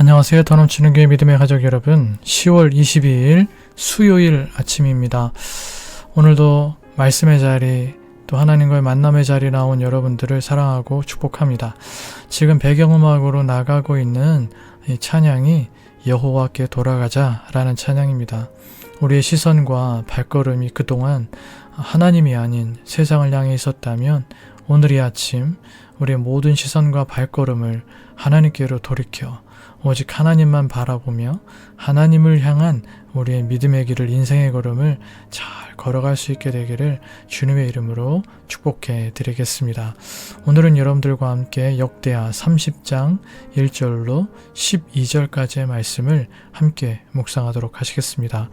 안녕하세요. 더 넘치는 교회 믿음의 가족 여러분, 10월 22일 수요일 아침입니다. 오늘도 말씀의 자리, 또 하나님과의 만남의 자리 나온 여러분들을 사랑하고 축복합니다. 지금 배경음악으로 나가고 있는 이 찬양이 여호와께 돌아가자 라는 찬양입니다. 우리의 시선과 발걸음이 그동안 하나님이 아닌 세상을 향해 있었다면 오늘 이 아침 우리의 모든 시선과 발걸음을 하나님께로 돌이켜 오직 하나님만 바라보며 하나님을 향한 우리의 믿음의 길을, 인생의 걸음을 잘 걸어갈 수 있게 되기를 주님의 이름으로 축복해 드리겠습니다. 오늘은 여러분들과 함께 역대하 30장 1절로 12절까지의 말씀을 함께 묵상하도록 하시겠습니다.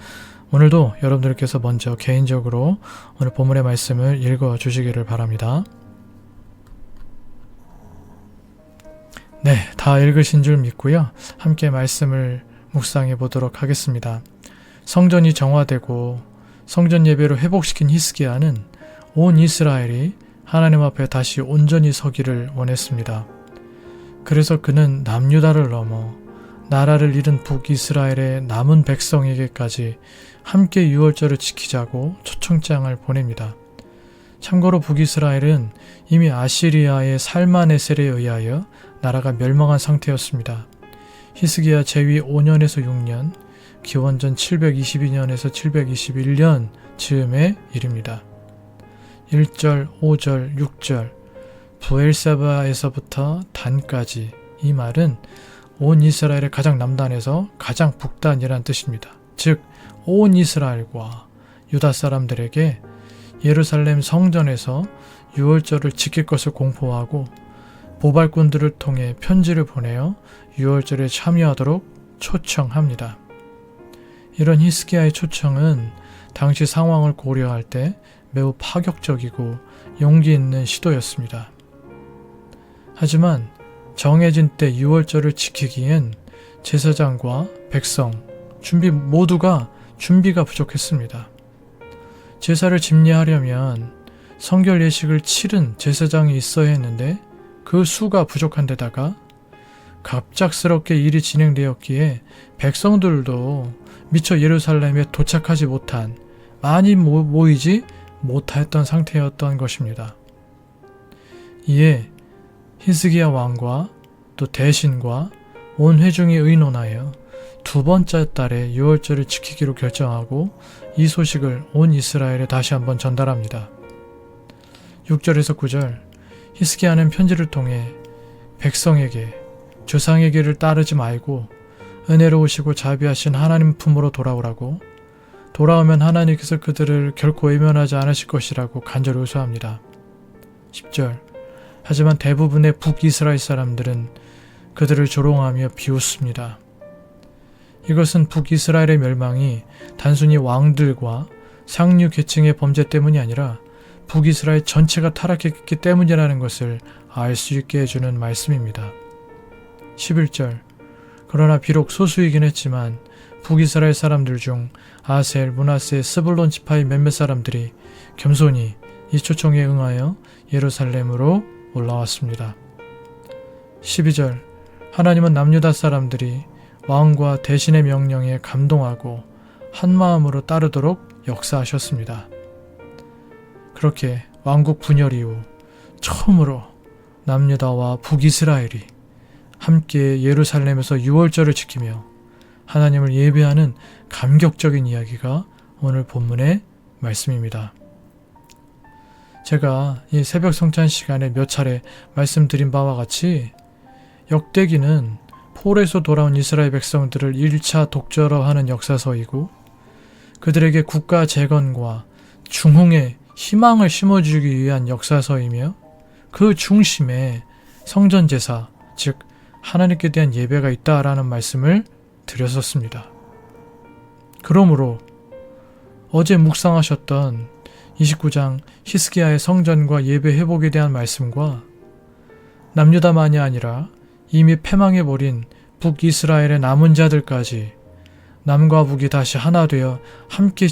오늘도 여러분들께서 먼저 개인적으로 오늘 본문의 말씀을 읽어 주시기를 바랍니다. 네, 다 읽으신 줄 믿고요. 함께 말씀을 묵상해 보도록 하겠습니다. 성전이 정화되고 성전 예배로 회복시킨 히스기야는 온 이스라엘이 하나님 앞에 다시 온전히 서기를 원했습니다. 그래서 그는 남유다를 넘어 나라를 잃은 북이스라엘의 남은 백성에게까지 함께 유월절을 지키자고 초청장을 보냅니다. 참고로 북이스라엘은 이미 아시리아의 살마네셀에 의하여 나라가 멸망한 상태였습니다. 히스기야 제위 5년에서 6년, 기원전 722년에서 721년 즈음의 일입니다. 1절, 5절, 6절, 부엘세바에서부터 단까지, 이 말은 온 이스라엘의 가장 남단에서 가장 북단이란 뜻입니다. 즉, 온 이스라엘과 유다 사람들에게 예루살렘 성전에서 유월절을 지킬 것을 공포하고 보발꾼들을 통해 편지를 보내어 유월절에 참여하도록 초청합니다. 이런 히스기야의 초청은 당시 상황을 고려할 때 매우 파격적이고 용기 있는 시도였습니다. 하지만 정해진 때 유월절을 지키기엔 제사장과 백성, 모두가 준비가 부족했습니다. 제사를 집례하려면 성결 예식을 치른 제사장이 있어야 했는데 그 수가 부족한 데다가 갑작스럽게 일이 진행되었기에 백성들도 미처 예루살렘에 도착하지 못한, 많이 모이지 못했던 상태였던 것입니다. 이에 히스기야 왕과 또 대신과 온 회중이 의논하여 두 번째 달에 유월절을 지키기로 결정하고 이 소식을 온 이스라엘에 다시 한번 전달합니다. 6절에서 9절, 히스기야는 편지를 통해 백성에게 조상의 길을 따르지 말고 은혜로우시고 자비하신 하나님 품으로 돌아오라고, 돌아오면 하나님께서 그들을 결코 외면하지 않으실 것이라고 간절히 호소합니다. 10절, 하지만 대부분의 북이스라엘 사람들은 그들을 조롱하며 비웃습니다. 이것은 북이스라엘의 멸망이 단순히 왕들과 상류 계층의 범죄 때문이 아니라 북이스라엘 전체가 타락했기 때문이라는 것을 알 수 있게 해주는 말씀입니다. 11절, 그러나 비록 소수이긴 했지만 북이스라엘 사람들 중 아셀, 므낫세, 스불론 지파의 몇몇 사람들이 겸손히 이 초청에 응하여 예루살렘으로 올라왔습니다. 12절, 하나님은 남유다 사람들이 왕과 대신의 명령에 감동하고 한마음으로 따르도록 역사하셨습니다. 그렇게 왕국 분열 이후 처음으로 남유다와 북이스라엘이 함께 예루살렘에서 유월절을 지키며 하나님을 예배하는 감격적인 이야기가 오늘 본문의 말씀입니다. 제가 이 새벽 성찬 시간에 몇 차례 말씀드린 바와 같이 역대기는 폴에서 돌아온 이스라엘 백성들을 1차 독절하는 역사서이고 그들에게 국가 재건과 중흥의 희망을 심어주기 위한 역사서이며 그 중심에 성전제사, 즉 하나님께 대한 예배가 있다라는 말씀을 드렸었습니다. 그러므로 어제 묵상하셨던 29장 히스기야의 성전과 예배 회복에 대한 말씀과 남유다만이 아니라 이미 패망해버린 북이스라엘의 남은 자들까지 남과 북이 다시 하나 되어 함께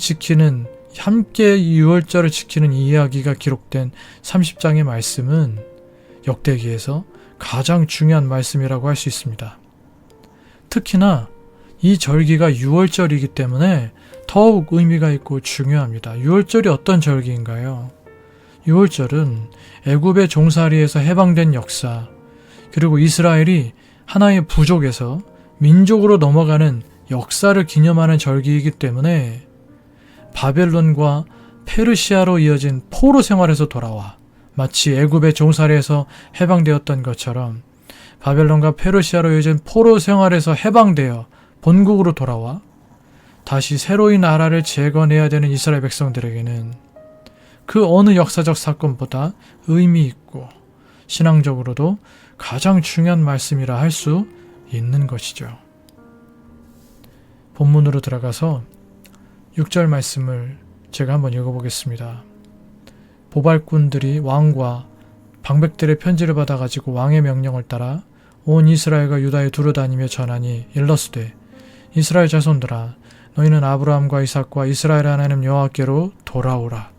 유월절을 지키는 이 이야기가 기록된 30장의 말씀은 역대기에서 가장 중요한 말씀이라고 할 수 있습니다. 특히나 이 절기가 유월절이기 때문에 더욱 의미가 있고 중요합니다. 유월절이 어떤 절기인가요? 유월절은 애굽의 종살이에서 해방된 역사, 그리고 이스라엘이 하나의 부족에서 민족으로 넘어가는 역사를 기념하는 절기이기 때문에 바벨론과 페르시아로 이어진 포로 생활에서 돌아와 마치 애굽의 종살이에서 해방되었던 것처럼 바벨론과 페르시아로 이어진 포로 생활에서 해방되어 본국으로 돌아와 다시 새로이 나라를 재건해야 되는 이스라엘 백성들에게는 그 어느 역사적 사건보다 의미 있고 신앙적으로도 가장 중요한 말씀이라 할 수 있는 것이죠. 본문으로 들어가서 6절 말씀을 제가 한번 읽어보겠습니다. 보발꾼들이 왕과 방백들의 편지를 받아가지고 왕의 명령을 따라 온 이스라엘과 유다에 두루다니며 전하니 일러스되 이스라엘 자손들아 너희는 아브라함과 이삭과 이스라엘 하나님 여호와께로 돌아오라.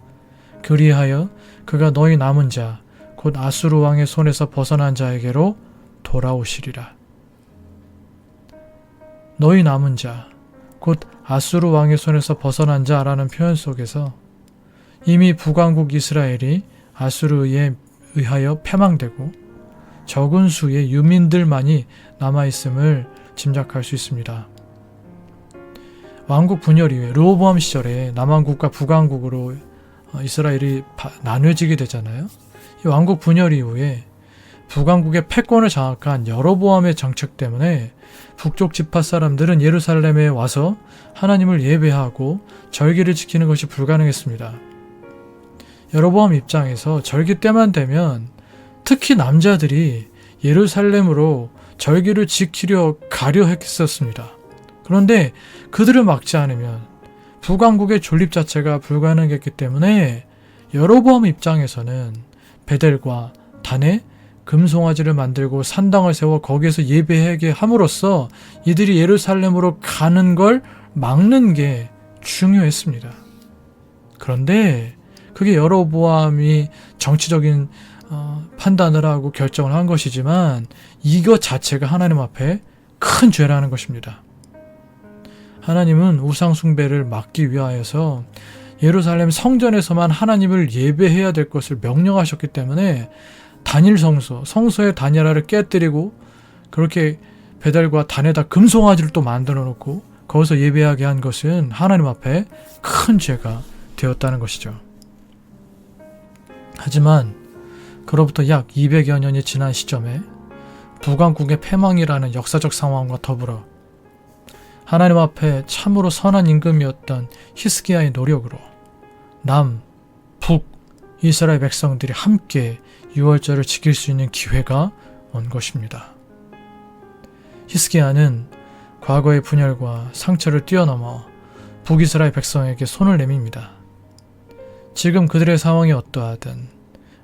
그리하여 그가 너희 남은 자 곧 아수르 왕의 손에서 벗어난 자에게로 돌아오시리라. 너희 남은 자 곧 아수르 왕의 손에서 벗어난 자라는 표현 속에서 이미 북왕국 이스라엘이 아수르에 의하여 패망되고 적은 수의 유민들만이 남아있음을 짐작할 수 있습니다. 왕국 분열 이후에 르호보암 시절에 남왕국과 북왕국으로 이스라엘이 나뉘어지게 되잖아요. 이 왕국 분열 이후에 북왕국의 패권을 장악한 여로보암의 정책 때문에 북쪽 지파 사람들은 예루살렘에 와서 하나님을 예배하고 절기를 지키는 것이 불가능했습니다. 여로보암 입장에서 절기 때만 되면 특히 남자들이 예루살렘으로 절기를 지키려 가려 했었습니다. 그런데 그들을 막지 않으면 북왕국의 존립 자체가 불가능했기 때문에 여로보암 입장에서는 베델과 단에 금송아지를 만들고 산당을 세워 거기에서 예배하게 함으로써 이들이 예루살렘으로 가는 걸 막는 게 중요했습니다. 그런데 그게 여로보암이 정치적인 판단을 하고 결정을 한 것이지만 이것 자체가 하나님 앞에 큰 죄라는 것입니다. 하나님은 우상 숭배를 막기 위하여서 예루살렘 성전에서만 하나님을 예배해야 될 것을 명령하셨기 때문에 단일 성소의 다니엘을 깨뜨리고 그렇게 베델과 단에다 금송아지를 또 만들어 놓고 거기서 예배하게 한 것은 하나님 앞에 큰 죄가 되었다는 것이죠. 하지만 그로부터 약 200여 년이 지난 시점에 북왕국의 패망이라는 역사적 상황과 더불어 하나님 앞에 참으로 선한 임금이었던 히스기야의 노력으로 남, 북, 이스라엘 백성들이 함께 유월절을 지킬 수 있는 기회가 온 것입니다. 히스기야는 과거의 분열과 상처를 뛰어넘어 북이스라엘 백성에게 손을 내밉니다. 지금 그들의 상황이 어떠하든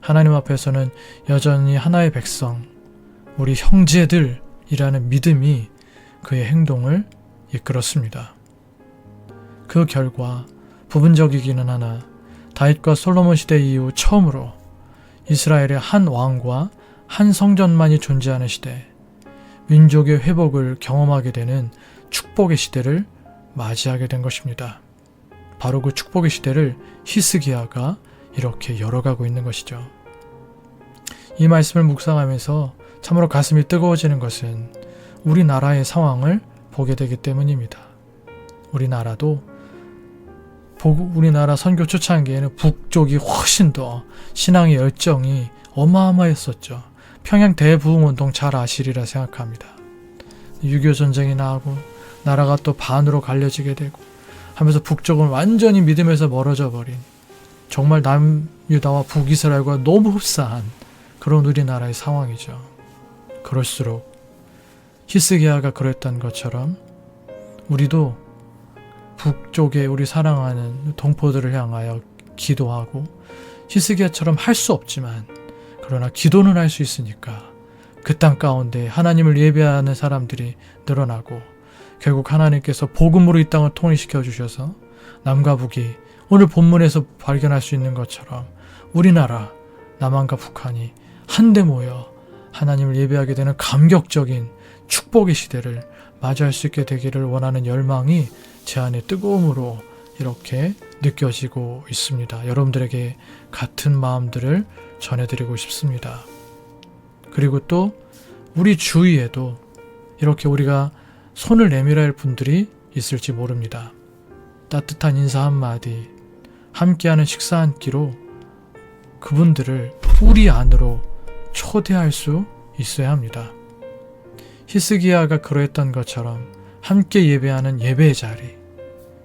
하나님 앞에서는 여전히 하나의 백성, 우리 형제들이라는 믿음이 그의 행동을 이끌었습니다. 그 결과 부분적이기는 하나 다윗과 솔로몬 시대 이후 처음으로 이스라엘의 한 왕과 한 성전만이 존재하는 시대, 민족의 회복을 경험하게 되는 축복의 시대를 맞이하게 된 것입니다. 바로 그 축복의 시대를 히스기야가 이렇게 열어가고 있는 것이죠. 이 말씀을 묵상하면서 참으로 가슴이 뜨거워지는 것은 우리나라의 상황을 보게 되기 때문입니다. 우리나라 선교 초창기에는 북쪽이 훨씬 더 신앙의 열정이 어마어마했었죠. 평양 대부흥운동 잘 아시리라 생각합니다. 6.25 전쟁이 나고 나라가 또 반으로 갈려지게 되고 하면서 북쪽은 완전히 믿음에서 멀어져 버린, 정말 남유다와 북이스라엘과 너무 흡사한 그런 우리나라의 상황이죠. 그럴수록 히스기야가 그랬던 것처럼 우리도 북쪽에 우리 사랑하는 동포들을 향하여 기도하고, 히스기야처럼 할 수 없지만 그러나 기도는 할 수 있으니까 그 땅 가운데 하나님을 예배하는 사람들이 늘어나고, 결국 하나님께서 복음으로 이 땅을 통일시켜 주셔서 남과 북이 오늘 본문에서 발견할 수 있는 것처럼 우리나라 남한과 북한이 한데 모여 하나님을 예배하게 되는 감격적인 축복의 시대를 맞이할 수 있게 되기를 원하는 열망이 제 안에 뜨거움으로 이렇게 느껴지고 있습니다. 여러분들에게 같은 마음들을 전해드리고 싶습니다. 그리고 또 우리 주위에도 이렇게 우리가 손을 내밀어야 할 분들이 있을지 모릅니다. 따뜻한 인사 한마디, 함께하는 식사 한 끼로 그분들을 우리 안으로 초대할 수 있어야 합니다. 히스기야가 그러했던 것처럼 함께 예배하는 예배의 자리,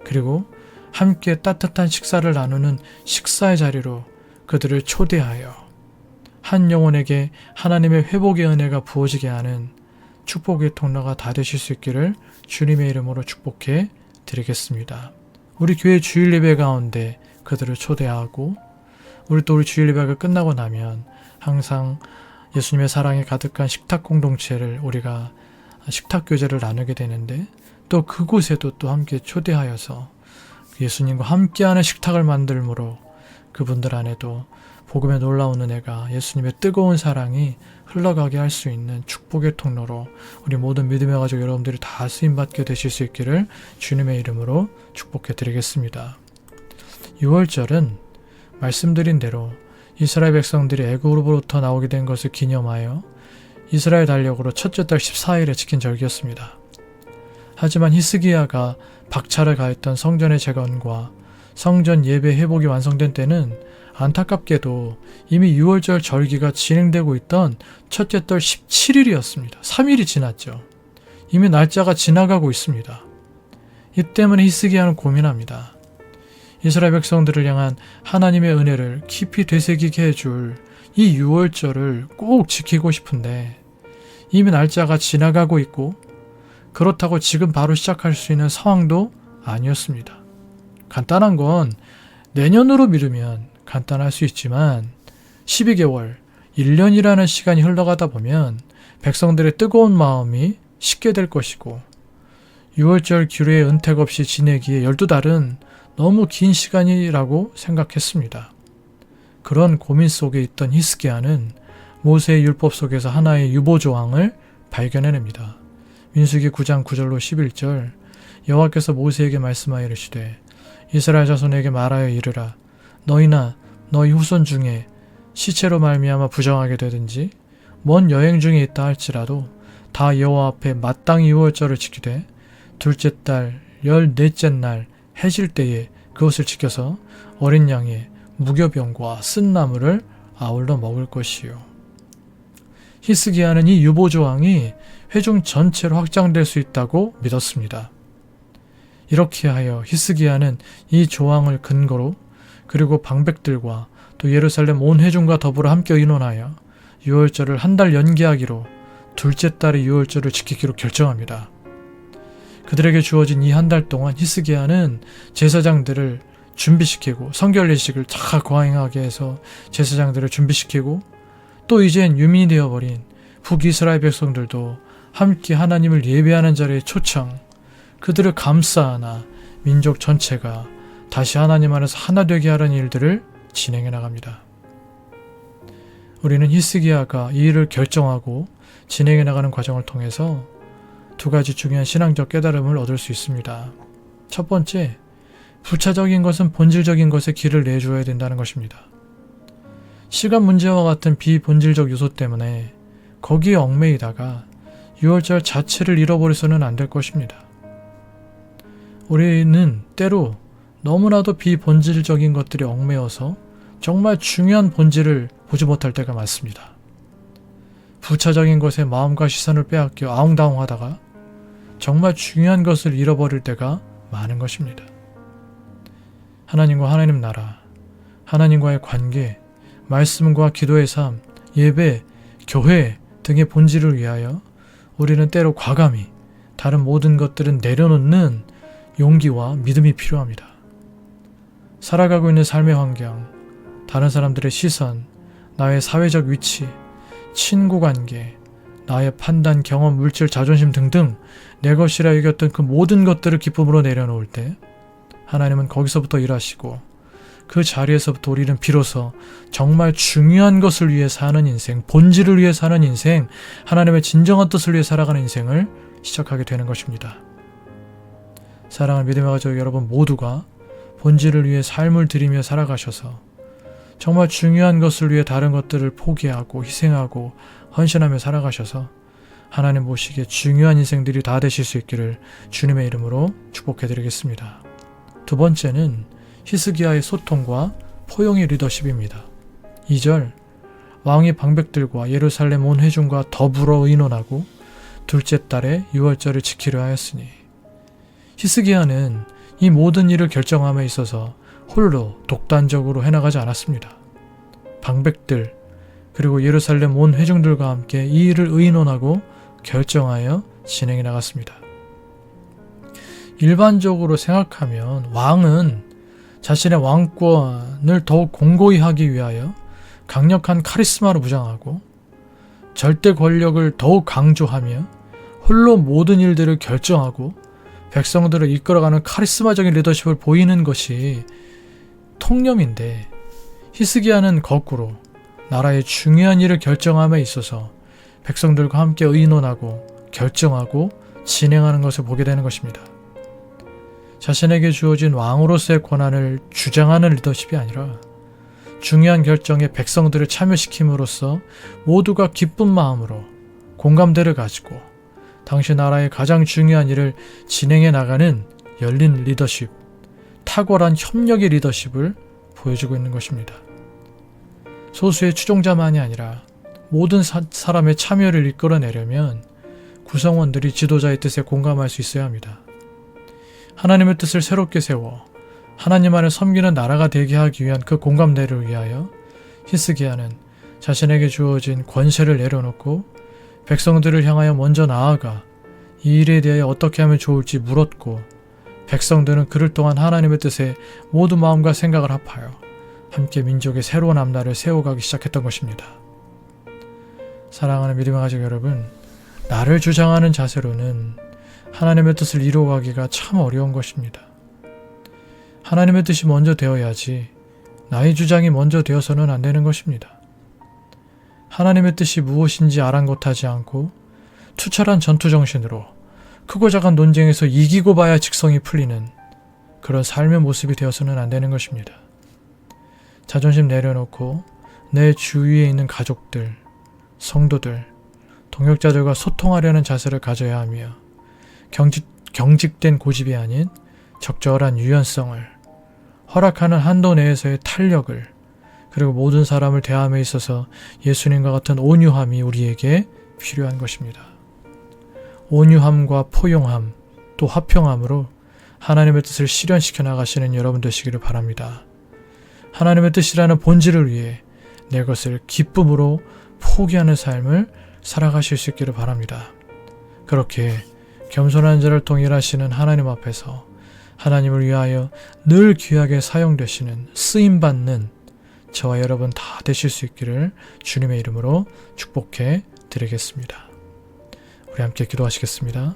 그리고 함께 따뜻한 식사를 나누는 식사의 자리로 그들을 초대하여 한 영혼에게 하나님의 회복의 은혜가 부어지게 하는 축복의 통로가 다 되실 수 있기를 주님의 이름으로 축복해 드리겠습니다. 우리 교회 주일 예배 가운데 그들을 초대하고, 우리 주일 예배가 끝나고 나면 항상 예수님의 사랑에 가득한 식탁 공동체를 우리가 식탁 교제를 나누게 되는데, 또 그곳에도 또 함께 초대하여서 예수님과 함께하는 식탁을 만들므로 그분들 안에도 복음의 놀라운 은혜가, 예수님의 뜨거운 사랑이 흘러가게 할 수 있는 축복의 통로로 우리 모든 믿음의 가족 여러분들이 다 쓰임받게 되실 수 있기를 주님의 이름으로 축복해 드리겠습니다. 6월절은 말씀드린 대로 이스라엘 백성들이 애굽으로부터 나오게 된 것을 기념하여 이스라엘 달력으로 첫째 달 14일에 지킨 절기였습니다. 하지만 히스기야가 박차를 가했던 성전의 재건과 성전 예배 회복이 완성된 때는 안타깝게도 이미 6월절 절기가 진행되고 있던 첫째 달 17일이었습니다. 3일이 지났죠. 이미 날짜가 지나가고 있습니다. 이 때문에 히스기야는 고민합니다. 이스라엘 백성들을 향한 하나님의 은혜를 깊이 되새기게 해줄 이 6월절을 꼭 지키고 싶은데 이미 날짜가 지나가고 있고, 그렇다고 지금 바로 시작할 수 있는 상황도 아니었습니다. 간단한 건 내년으로 미루면 간단할 수 있지만 12개월, 1년이라는 시간이 흘러가다 보면 백성들의 뜨거운 마음이 식게 될 것이고, 6월절 규례의 은택 없이 지내기에 12달은 너무 긴 시간이라고 생각했습니다. 그런 고민 속에 있던 히스기야는 모세의 율법 속에서 하나의 유보조항을 발견해냅니다. 민수기 9장 9절로 11절, 여호와께서 모세에게 말씀하여 이르시되 이스라엘 자손에게 말하여 이르라. 너희나 너희 후손 중에 시체로 말미암아 부정하게 되든지 먼 여행 중에 있다 할지라도 다 여호와 앞에 마땅히 6월절을 지키되 둘째 달 14째 날 해질 때에 그것을 지켜서 어린 양의 무교병과 쓴 나물을 아울러 먹을 것이요. 히스기야는 이 유보조항이 회중 전체로 확장될 수 있다고 믿었습니다. 이렇게 하여 히스기야는 이 조항을 근거로, 그리고 방백들과 또 예루살렘 온 회중과 더불어 함께 의논하여 6월절을 한 달 연기하기로, 둘째 달의 6월절을 지키기로 결정합니다. 그들에게 주어진 이 한 달 동안 히스기야는 제사장들을 준비시키고, 성결례식을 다 거행하게 해서 제사장들을 준비시키고, 또 이젠 유민이 되어버린 북이스라엘 백성들도 함께 하나님을 예배하는 자리에 초청, 그들을 감싸안아 민족 전체가 다시 하나님 안에서 하나 되게 하려는 일들을 진행해 나갑니다. 우리는 히스기야가 이 일을 결정하고 진행해 나가는 과정을 통해서 두 가지 중요한 신앙적 깨달음을 얻을 수 있습니다. 첫 번째, 부차적인 것은 본질적인 것에 길을 내주어야 된다는 것입니다. 시간 문제와 같은 비본질적 요소 때문에 거기에 얽매이다가 6월절 자체를 잃어버려서는 안 될 것입니다. 우리는 때로 너무나도 비본질적인 것들이 얽매여서 정말 중요한 본질을 보지 못할 때가 많습니다. 부차적인 것에 마음과 시선을 빼앗겨 아웅다웅하다가 정말 중요한 것을 잃어버릴 때가 많은 것입니다. 하나님과 하나님 나라, 하나님과의 관계, 말씀과 기도의 삶, 예배, 교회 등의 본질을 위하여 우리는 때로 과감히 다른 모든 것들은 내려놓는 용기와 믿음이 필요합니다. 살아가고 있는 삶의 환경, 다른 사람들의 시선, 나의 사회적 위치, 친구 관계, 나의 판단, 경험, 물질, 자존심 등등 내 것이라 여겼던 그 모든 것들을 기쁨으로 내려놓을 때 하나님은 거기서부터 일하시고 그 자리에서부터 우리는 비로소 정말 중요한 것을 위해 사는 인생, 본질을 위해 사는 인생, 하나님의 진정한 뜻을 위해 살아가는 인생을 시작하게 되는 것입니다. 사랑하는 믿음의 가족 여러분 모두가 본질을 위해 삶을 드리며 살아가셔서 정말 중요한 것을 위해 다른 것들을 포기하고 희생하고 헌신하며 살아가셔서 하나님 보시기에 중요한 인생들이 다 되실 수 있기를 주님의 이름으로 축복해드리겠습니다. 두 번째는 히스기야의 소통과 포용의 리더십입니다. 2절 왕이 방백들과 예루살렘 온 회중과 더불어 의논하고 둘째 달에 6월절을 지키려 하였으니 히스기야는 이 모든 일을 결정함에 있어서 홀로 독단적으로 해나가지 않았습니다. 방백들 그리고 예루살렘 온 회중들과 함께 이 일을 의논하고 결정하여 진행해 나갔습니다. 일반적으로 생각하면 왕은 자신의 왕권을 더욱 공고히 하기 위하여 강력한 카리스마로 무장하고 절대 권력을 더욱 강조하며 홀로 모든 일들을 결정하고 백성들을 이끌어가는 카리스마적인 리더십을 보이는 것이 통념인데 히스기야는 거꾸로 나라의 중요한 일을 결정함에 있어서 백성들과 함께 의논하고 결정하고 진행하는 것을 보게 되는 것입니다. 자신에게 주어진 왕으로서의 권한을 주장하는 리더십이 아니라 중요한 결정에 백성들을 참여시킴으로써 모두가 기쁜 마음으로 공감대를 가지고 당시 나라의 가장 중요한 일을 진행해 나가는 열린 리더십, 탁월한 협력의 리더십을 보여주고 있는 것입니다. 소수의 추종자만이 아니라 모든 사람의 참여를 이끌어내려면 구성원들이 지도자의 뜻에 공감할 수 있어야 합니다. 하나님의 뜻을 새롭게 세워 하나님 안을 섬기는 나라가 되게 하기 위한 그 공감대를 위하여 히스기야는 자신에게 주어진 권세를 내려놓고 백성들을 향하여 먼저 나아가 이 일에 대하여 어떻게 하면 좋을지 물었고 백성들은 그를 통한 하나님의 뜻에 모두 마음과 생각을 합하여 함께 민족의 새로운 앞날을 세워가기 시작했던 것입니다. 사랑하는 믿음의 가족 여러분, 나를 주장하는 자세로는 하나님의 뜻을 이루어가기가 참 어려운 것입니다. 하나님의 뜻이 먼저 되어야지 나의 주장이 먼저 되어서는 안 되는 것입니다. 하나님의 뜻이 무엇인지 아랑곳하지 않고 투철한 전투정신으로 크고 작은 논쟁에서 이기고 봐야 직성이 풀리는 그런 삶의 모습이 되어서는 안 되는 것입니다. 자존심 내려놓고 내 주위에 있는 가족들, 성도들, 동역자들과 소통하려는 자세를 가져야 하며 경직된 고집이 아닌 적절한 유연성을 허락하는 한도 내에서의 탄력을 그리고 모든 사람을 대함에 있어서 예수님과 같은 온유함이 우리에게 필요한 것입니다. 온유함과 포용함 또 화평함으로 하나님의 뜻을 실현시켜 나가시는 여러분 되시기를 바랍니다. 하나님의 뜻이라는 본질을 위해 내 것을 기쁨으로 포기하는 삶을 살아가실 수 있기를 바랍니다. 그렇게 겸손한 자를 통해 일하시는 하나님 앞에서 하나님을 위하여 늘 귀하게 사용되시는 쓰임받는 저와 여러분 다 되실 수 있기를 주님의 이름으로 축복해 드리겠습니다. 우리 함께 기도하시겠습니다.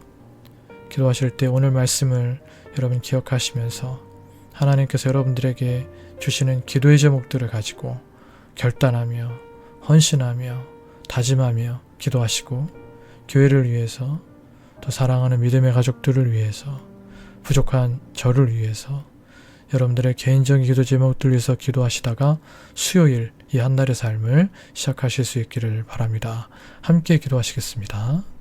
기도하실 때 오늘 말씀을 여러분 기억하시면서 하나님께서 여러분들에게 주시는 기도의 제목들을 가지고 결단하며 헌신하며 다짐하며 기도하시고 교회를 위해서 또 사랑하는 믿음의 가족들을 위해서 부족한 저를 위해서 여러분들의 개인적인 기도 제목들 위해서 기도하시다가 수요일 이 한 달의 삶을 시작하실 수 있기를 바랍니다. 함께 기도하시겠습니다.